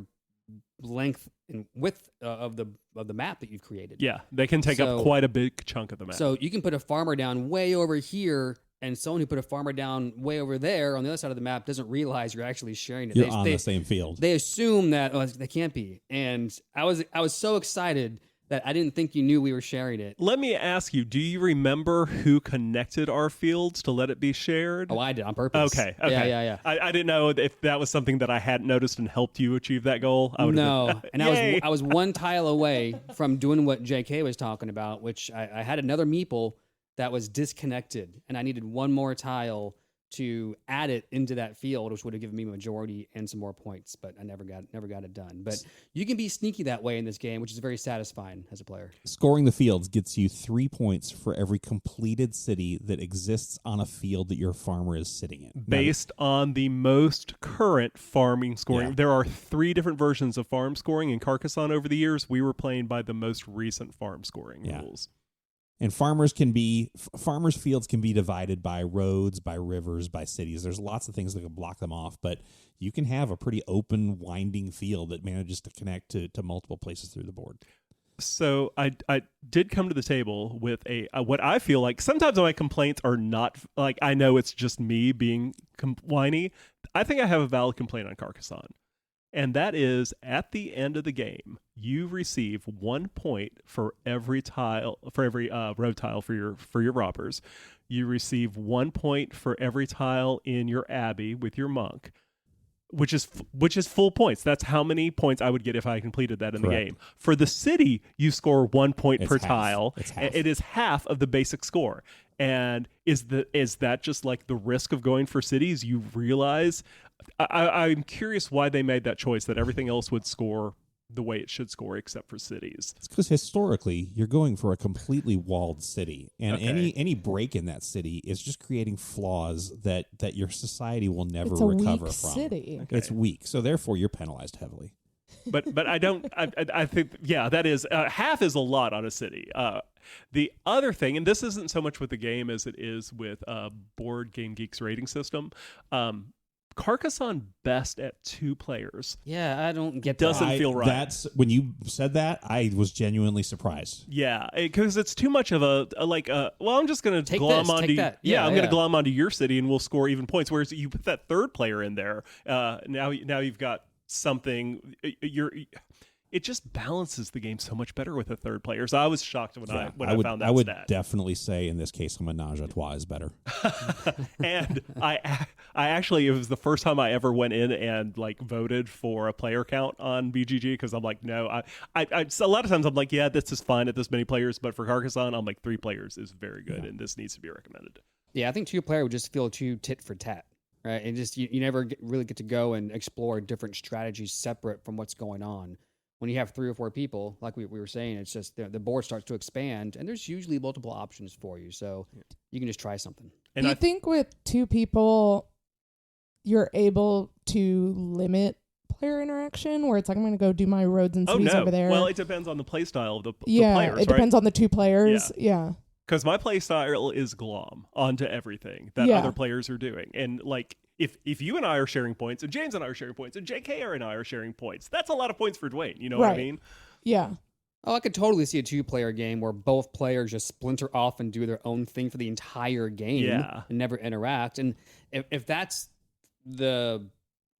length and width of the map that you've created. Yeah, they can take up quite a big chunk of the map. So you can put a farmer down way over here, and someone who put a farmer down way over there on the other side of the map doesn't realize you're actually sharing it. You're on the same field. They assume that they can't be. And I was so excited that I didn't think you knew we were sharing it. Let me ask you, do you remember who connected our fields to let it be shared? Oh, I did on purpose. Okay. Yeah. I didn't know if that was something that I hadn't noticed and helped you achieve that goal. No, and Yay. I was one tile away from doing what JK was talking about, which I had another meeple that was disconnected, and I needed one more tile to add it into that field, which would have given me a majority and some more points, but I never got it done. But you can be sneaky that way in this game, which is very satisfying as a player. Scoring the fields gets you 3 points for every completed city that exists on a field that your farmer is sitting in. Based on the most current farming scoring. Yeah. There are 3 different versions of farm scoring in Carcassonne over the years. We were playing by the most recent farm scoring rules. And farmers' fields can be divided by roads, by rivers, by cities. There's lots of things that can block them off, but you can have a pretty open, winding field that manages to connect to multiple places through the board. So I did come to the table with what I feel like sometimes my complaints are not like, I know it's just me being whiny. I think I have a valid complaint on Carcassonne. And that is, at the end of the game, you receive 1 point for every tile, for every road tile for your robbers. You receive 1 point for every tile in your abbey with your monk, which is full points. That's how many points I would get if I completed that in the game. For the city, you score 1 point per tile. It is half of the basic score. And is that just like the risk of going for cities? You realize, I'm curious why they made that choice, that everything else would score the way it should score except for cities. It's because historically you're going for a completely walled city, and any break in that city is just creating flaws that your society will never recover from. City. Okay. It's weak, so therefore you're penalized heavily. But I think, yeah, that is half is a lot on a city. The other thing, and this isn't so much with the game as it is with Board Game Geek's rating system, Carcassonne best at 2 players. Yeah, I don't get doesn't feel right. That's when you said that, I was genuinely surprised. Yeah, because it's too much of a well, I'm just going to glom onto that. Yeah, I'm going to glom onto your city and we'll score even points. Whereas you put that third player in there, now you've got something. It just balances the game so much better with a third player. So I was shocked when I found that. I would stat. definitely say in this case, a menage a trois is better. And I actually, it was the first time I ever went in and like voted for a player count on BGG, because I'm like, no, I a lot of times I'm like, yeah, this is fine at this many players, but for Carcassonne, I'm like 3 players is very good, and this needs to be recommended. Yeah, I think 2 player would just feel too tit for tat, right? And just you never really get to go and explore different strategies separate from what's going on. When you have 3 or 4 people, like we were saying, it's just the board starts to expand, and there's usually multiple options for you, so you can just try something. And I think with 2 people, you're able to limit player interaction, where it's like, I'm going to go do my roads and cities over there. Well, it depends on the play style of the players, it depends on the 2 players. Yeah. Because my play style is glom onto everything that other players are doing. And like, if you and I are sharing points, and James and I are sharing points, and JK and I are sharing points, that's a lot of points for Dwayne. You know what I mean? Yeah. Oh, I could totally see a 2-player game where both players just splinter off and do their own thing for the entire game and never interact. And if that's the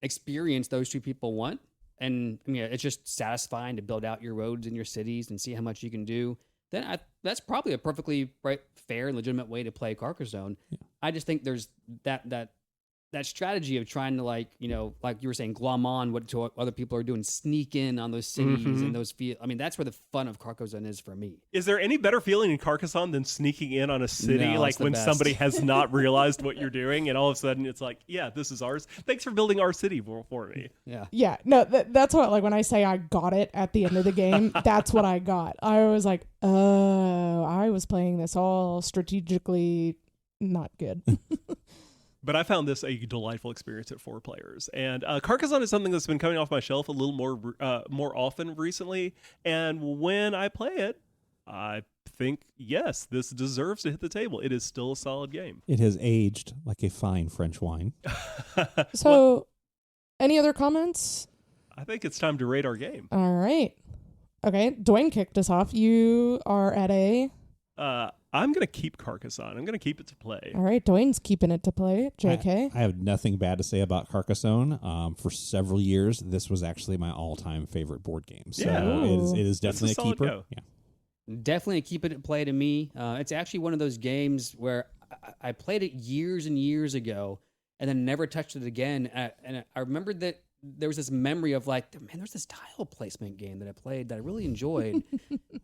experience those 2 people want, and I mean, it's just satisfying to build out your roads and your cities and see how much you can do, then that's probably a perfectly fair and legitimate way to play Carcassonne. Yeah. I just think there's that strategy of trying to, like you were saying, glom on what other people are doing, sneak in on those cities and those fields. I mean, that's where the fun of Carcassonne is for me. Is there any better feeling in Carcassonne than sneaking in on a city, like when somebody has not realized what you're doing, and all of a sudden it's like, yeah, this is ours. Thanks for building our city for me. Yeah. Yeah. No, that's what, like, when I say I got it at the end of the game, that's what I got. I was like, oh, I was playing this all strategically not good. But I found this a delightful experience at 4 players. And Carcassonne is something that's been coming off my shelf a little more often recently. And when I play it, I think, yes, this deserves to hit the table. It is still a solid game. It has aged like a fine French wine. So, any other comments? I think it's time to rate our game. All right. Okay, Dwayne kicked us off. You are at a... I'm going to keep Carcassonne. I'm going to keep it to play. All right, Dwayne's keeping it to play. JK? I have nothing bad to say about Carcassonne. For several years, this was actually my all-time favorite board game. So it is definitely a keeper. Go. Yeah. Definitely a keep it to play to me. It's actually one of those games where I played it years and years ago and then never touched it again. And I remembered that there was this memory of like, man, there's this tile placement game that I played that I really enjoyed.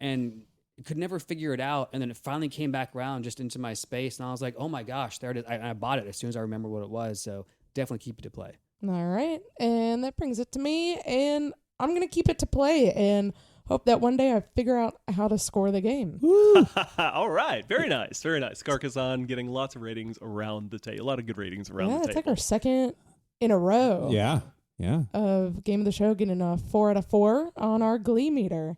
And could never figure it out. And then it finally came back around just into my space. And I was like, oh my gosh, there it is. I bought it as soon as I remember what it was. So definitely keep it to play. All right. And that brings it to me. And I'm going to keep it to play and hope that one day I figure out how to score the game. All right. Very nice. Very nice. Carcassonne getting lots of ratings around the table. A lot of good ratings around the table. It's like our second in a row. Yeah. Of Game of the Show getting a 4 out of 4 on our Glee meter.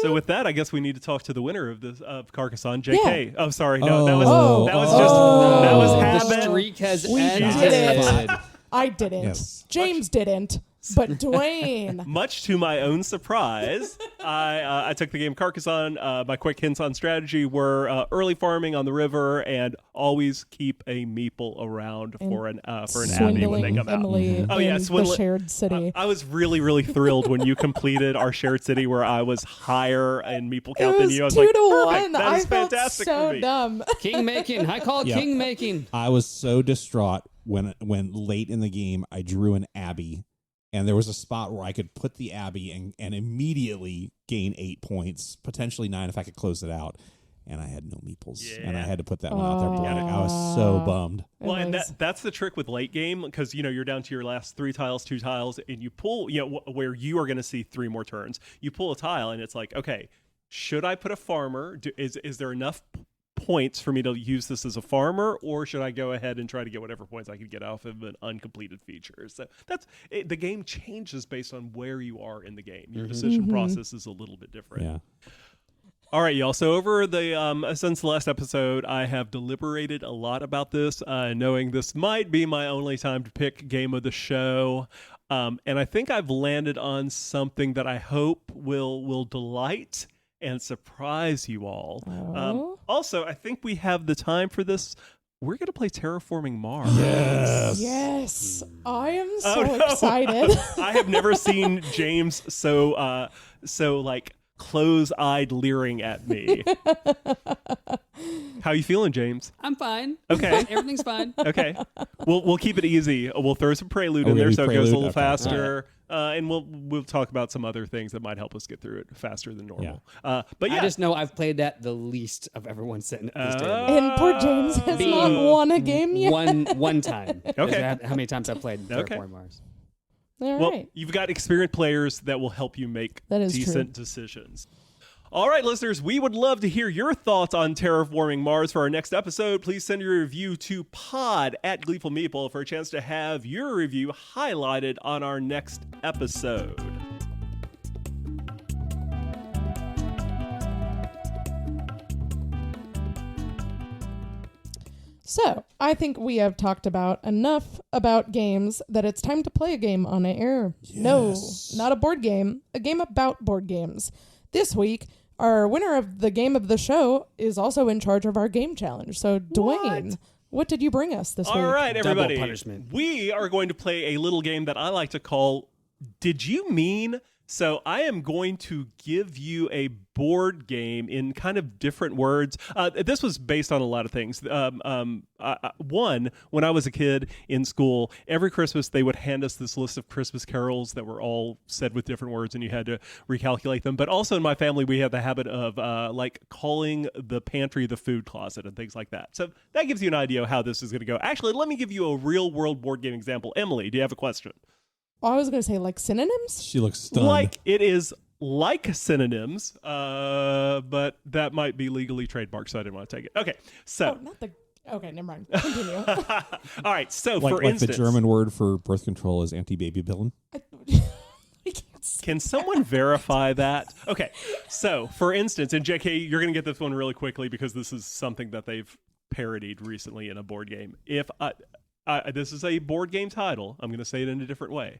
So with that, I guess we need to talk to the winner of Carcassonne, JK. Yeah. Oh, sorry, no, that was The habit. streak has We ended. did it. I didn't. Yes. James didn't. But Dwayne. Much to my own surprise, I took the game Carcassonne. My quick hints on strategy were early farming on the river and always keep a meeple around for an abbey when they come out. Emily Oh yeah, in the shared city. I was really, really thrilled when you completed our shared city where I was higher in meeple count It than was you. I was 2 like, to perfect. 1. That I is felt fantastic so for me. dumb. King making. I call it Yep. king making. I was so distraught when late in the game I drew an abbey, and there was a spot where I could put the abbey and immediately gain 8 points, potentially 9 if I could close it out. And I had no meeples, and I had to put that one out there. Boy, I was so bummed. Well, and that's the trick with late game, because you're down to your last 3 tiles, 2 tiles, and you pull where you are going to see 3 more turns. You pull a tile, and it's like, okay, should I put a farmer? Is there enough points for me to use this as a farmer, or should I go ahead and try to get whatever points I can get off of an uncompleted feature? So that's it. The game changes based on where you are in the game. Your decision process is a little bit different. Yeah. All right, y'all. So over the since the last episode, I have deliberated a lot about this, knowing this might be my only time to pick game of the show, and I think I've landed on something that I hope will delight and surprise you all. Also, I think we have the time for this. We're going to play Terraforming Mars. Yes. I am so excited. I have never seen James so like close-eyed leering at me. How you feeling, James? I'm fine. Okay. Everything's fine. Okay. We'll keep it easy. We'll throw some prelude Oh, in we there do so it goes a prelude? little Okay. faster. And we'll talk about some other things that might help us get through it faster than normal. But yeah. I just know I've played that the least of everyone sitting at this table. And poor James has not won a game yet. One time. Okay. How many times I've played Okay. Terraforming Mars? All Well, right. you've got experienced players that will help you make That is decent decisions. All right, listeners, we would love to hear your thoughts on Terraforming Mars for our next episode. Please send your review to pod@Gleeful Meeple for a chance to have your review highlighted on our next episode. So, I think we have talked about enough about games that it's time to play a game on air. No, not a board game, a game about board games. This week, our winner of the game of the show is also in charge of our game challenge. So, Dwayne, what did you bring us this week? All right, everybody. Double punishment. We are going to play a little game that I like to call Did You Mean? So I am going to give you a board game in kind of different words. This was based on a lot of things. One, when I was a kid in school, every Christmas they would hand us this list of Christmas carols that were all said with different words, and you had to recalculate them. But also in my family, we had the habit of like calling the pantry the food closet and things like that. So that gives you an idea of how this is going to go. Actually, let me give you a real world board game example. Emily, do you have a question? I was going to say like synonyms. She looks stunned. Like it is like synonyms, but that might be legally trademarked, so I didn't want to take it. Okay, so. Oh, not the. Okay, never mind. Continue. All right, so like, for like instance. the German word for birth control is anti-baby pillen. I can't say. Can someone verify that? Okay, so for instance, and JK, you're going to get this one really quickly because this is something that they've parodied recently in a board game. If this is a board game title, I'm going to say it in a different way.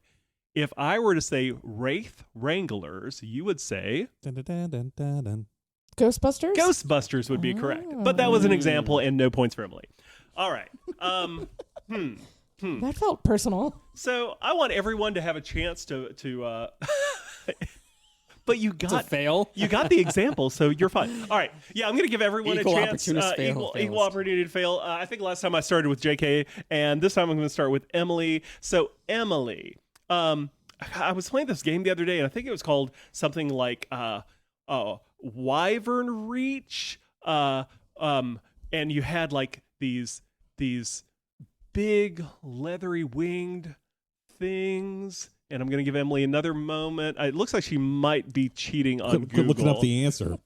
If I were to say Wraith Wranglers, you would say Dun, dun, dun, dun, dun, dun. Ghostbusters? Ghostbusters would be correct. But that was an example and no points for Emily. All right. That felt personal. So I want everyone to have a chance to but you To got fail. You got the example, so you're fine. All right. Yeah, I'm going to give everyone Equal a chance. opportunist Equal failist. opportunity to fail. I think last time I started with JK, and this time I'm going to start with Emily. So, Emily, I was playing this game the other day, and I think it was called something like wyvern reach, and you had like these big leathery winged things. And I'm going to give Emily another moment. It looks like she might be cheating on Google. Quit looking up the answer.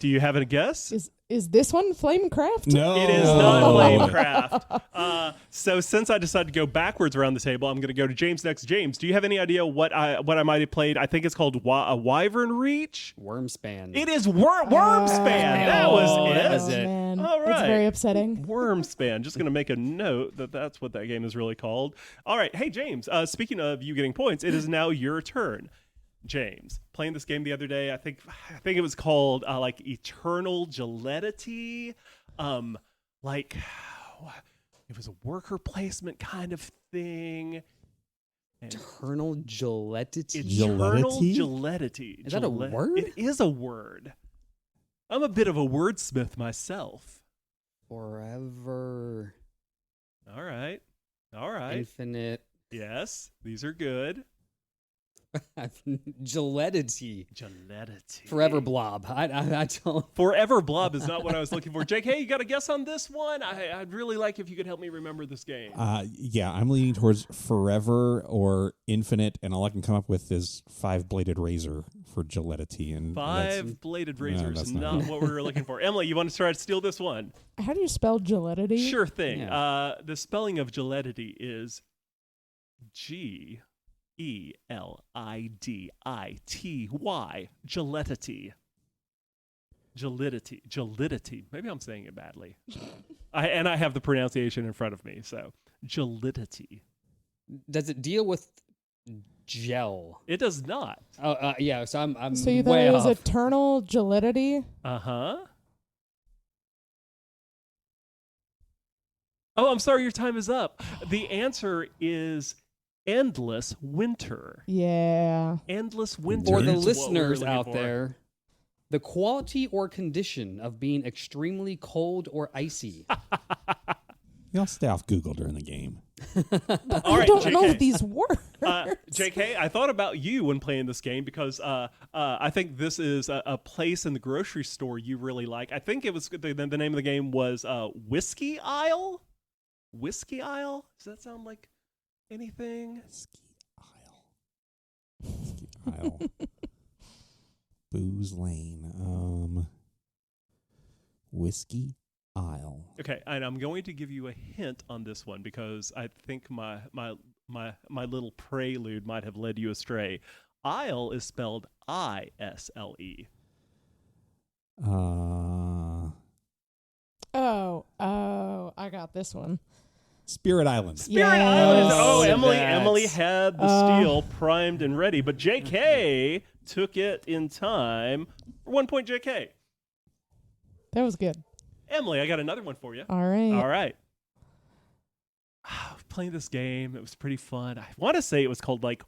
Do you have a guess? Is this one Flamecraft? No. It is not Flamecraft. So since I decided to go backwards around the table, I'm going to go to James next. James, do you have any idea what I might have played? I think it's called a Wyvern Reach. Wormspan. It is Wormspan. That was it. That was it. Man. All right. It's very upsetting. Wormspan. Just going to make a note that that's what that game is really called. All right. Hey, James, speaking of you getting points, it is now your turn. James, playing this game the other day, I think it was called like Eternal Gelatinity. Like it was a worker placement kind of thing. And Eternal Gelatinity. Eternal Gelatinity. Is that a word? It is a word. I'm a bit of a wordsmith myself. Forever. All right. Infinite. Yes, these are good. Gelatity. Gelatity. Forever blob. I don't. Forever blob is not what I was looking for. Jake, hey, you got a guess on this one? I'd really like if you could help me remember this game. Yeah, I'm leaning towards Forever or Infinite, and all I can come up with is Five-Bladed Razor for Gelatity. And Five-bladed razor that's is not not what we were looking for. Emily, you want to try to steal this one? How do you spell gelatity? Sure thing. Yeah. The spelling of gelatity is Gelidity. Gelatity. Gelidity. Maybe I'm saying it badly. I have the pronunciation in front of me, so gelidity. Does it deal with gel? It does not. Oh, yeah. So I'm. So you thought way it was off. eternal gelatity? Uh-huh. Oh, I'm sorry, your time is up. The answer is endless winter. Yeah. Endless winter. For the is what we're listeners looking out for. there, the quality or condition of being extremely cold or icy. Y'all stay off Google during the game. All I right, don't JK. know these words. JK, I thought about you when playing this game because I think this is a place in the grocery store you really like. I think it was the name of the game was Whiskey Aisle. Whiskey Aisle? Does that sound like anything? Whiskey Aisle. Booze Lane. Whiskey Aisle. Okay, and I'm going to give you a hint on this one because I think my little prelude might have led you astray. Isle is spelled I-S-L-E. Oh, I got this one. Spirit Island. Spirit Yes. Island. Oh, That's- Emily had the steel primed and ready, but JK took it in time. 1 point, JK. That was good. Emily, I got another one for you. All right. All right. Playing this game, it was pretty fun. I want to say it was called like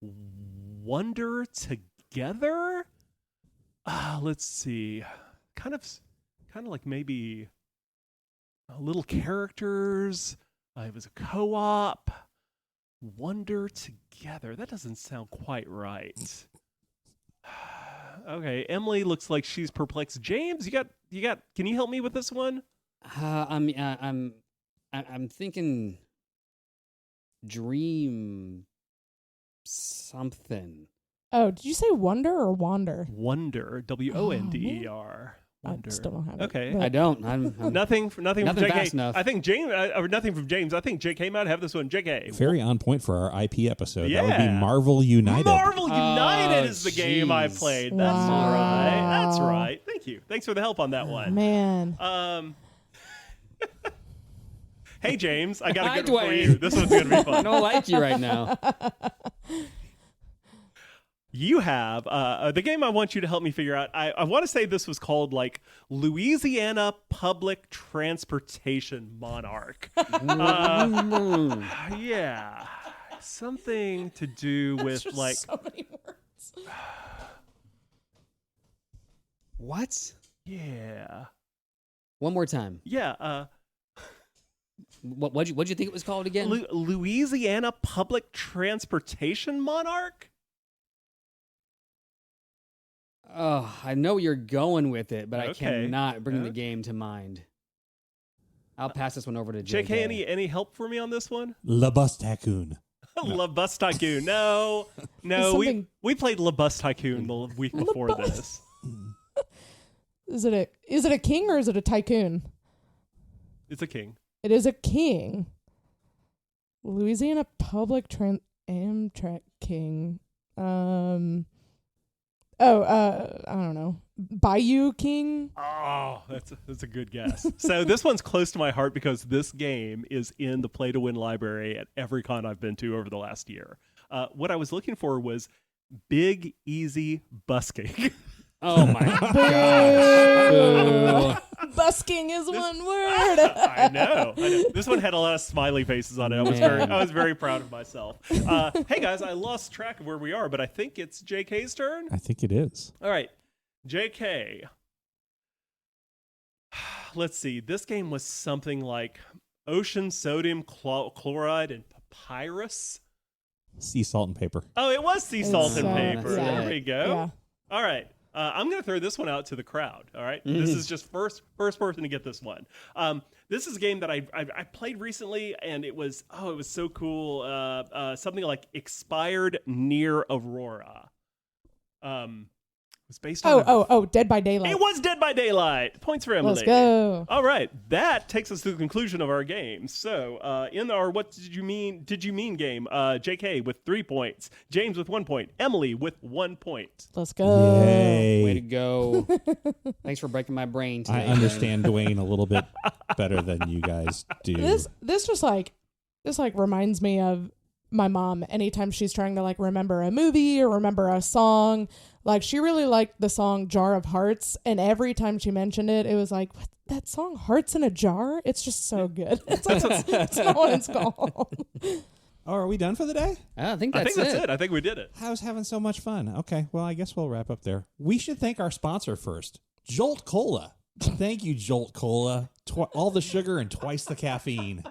Wonder Together. Let's see. Kind of like maybe little characters. It was a co-op. Wonder Together. That doesn't sound quite right. Okay, Emily looks like she's perplexed. James, you got. Can you help me with this one? I'm thinking dream something. Oh, did you say wonder or wander? Wonder. Wonder. I Wonder. still don't have it. Okay. but- I don't. I'm Nothing from Nothing JK. fast enough. I think James, or nothing from James. I think JK might have this one. JK. Very on point for our IP episode. That would be Yeah. Marvel United. Marvel United Oh, is the game I jeez. played. That's Wow. right. That's right. Thank you. Thanks for the help on that one. Man. Hey James, I got Hi, a good one for Dwayne. you. This one's gonna be I fun. don't like you right now. You have the game I want you to help me figure out. I want to say this was called like Louisiana Public Transportation Monarch. Yeah, something to do with Just like so many words. What? yeah. One more time. Yeah, What'd you think it was called again? Louisiana Public Transportation Monarch. Oh, I know you're going with it, but I Okay. cannot bring the game to mind. I'll pass this one over to JK. JK, any help for me on this one? La Bus Tycoon. La Bus Tycoon. No, something- we played La Bus Tycoon the week before Bus. this. Is it a king or is it a tycoon? It's a king. It is a king. Louisiana Public Amtrak King. I don't know. Bayou King. Oh, that's a good guess. So this one's close to my heart because this game is in the Play to Win library at every con I've been to over the last year. What I was looking for was Big Easy Busking. Oh my gosh. Busking is one word. I know. This one had a lot of smiley faces on it. I was very proud of myself. Hey guys, I lost track of where we are, but I think it's JK's turn. I think it is. All right, JK. Let's see. This game was something like ocean sodium chloride and papyrus. Sea salt and paper. Oh, it was sea salt and paper. yeah. There we go. Yeah. All right. I'm going to throw this one out to the crowd. All right. This is just first person to get this one. This is a game that I played recently, and it was so cool. Something like Expired Near Aurora. It was based on Dead by Daylight. It was Dead by Daylight. Points for Emily. Let's go. All right, that takes us to the conclusion of our game. So, in our What Did You Mean game, JK with 3 points, James with 1 point, Emily with 1 point. Let's go. Yay. Way to go. Thanks for breaking my brain today. I understand Dwayne a little bit better than you guys do. This just reminds me of my mom anytime she's trying to remember a movie or remember a song. She really liked the song Jar of Hearts, and every time she mentioned it, it was like, what, that song Hearts in a Jar? It's just so good. It's not what it's called. Oh, are we done for the day? I think that's it. I think we did it. I was having so much fun. Okay, well, I guess we'll wrap up there. We should thank our sponsor first, Jolt Cola. Thank you, Jolt Cola. All the sugar and twice the caffeine.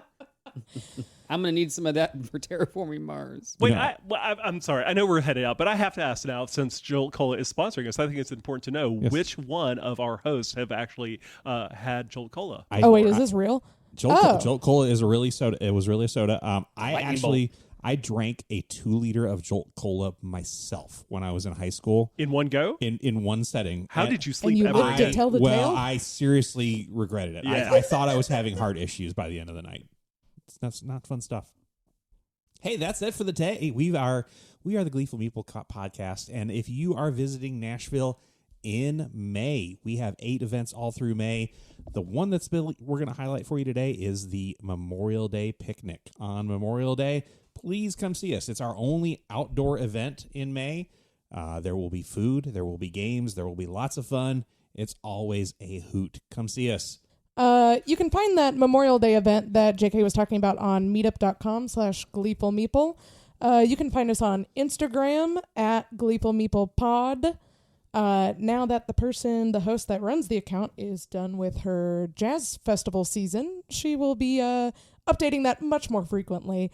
I'm going to need some of that for Terraforming Mars. Wait, No. I'm sorry. I know we're headed out, but I have to ask now, since Jolt Cola is sponsoring us, I think it's important to know which one of our hosts have actually had Jolt Cola. Is this real? Jolt Cola is a really soda. It was really a soda. I drank a 2 liter of Jolt Cola myself when I was in high school. In one go? In one setting. How did you sleep you ever lived to again? tell the tale? I seriously regretted it. Yeah. I thought I was having heart issues by the end of the night. That's not fun stuff. Hey, that's it for the day. We are the Gleeful Meeple podcast, and if you are visiting Nashville in May, we have 8 events all through May. The one we're going to highlight for you today is the Memorial Day picnic. On Memorial Day, please come see us. It's our only outdoor event in May. There will be food, there will be games, there will be lots of fun. It's always a hoot. Come see us. You can find that Memorial Day event that JK was talking about on meetup.com/Gleeful Meeple. You can find us on Instagram at Gleeful Meeple Pod. Now that the host that runs the account is done with her jazz festival season, she will be updating that much more frequently.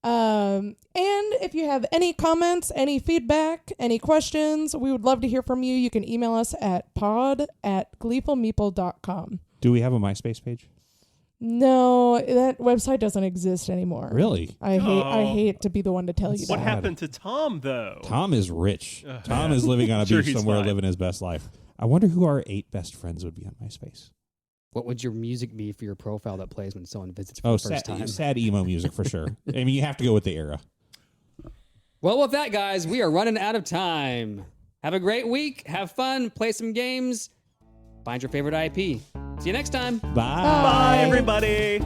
And if you have any comments, any feedback, any questions, we would love to hear from you. You can email us at pod@gleefulmeeple.com. Do we have a MySpace page? No, that website doesn't exist anymore. Really? I hate to be the one to tell you What that. happened to Tom, though? Tom is rich. Tom is living on a Sure, beach he's somewhere, fine. living his best life. I wonder who our 8 best friends would be on MySpace. What would your music be for your profile that plays when someone visits for the first time? sad emo music for sure. I mean, you have to go with the era. Well, with that, guys, we are running out of time. Have a great week. Have fun. Play some games. Find your favorite IP. See you next time. Bye. Bye, everybody.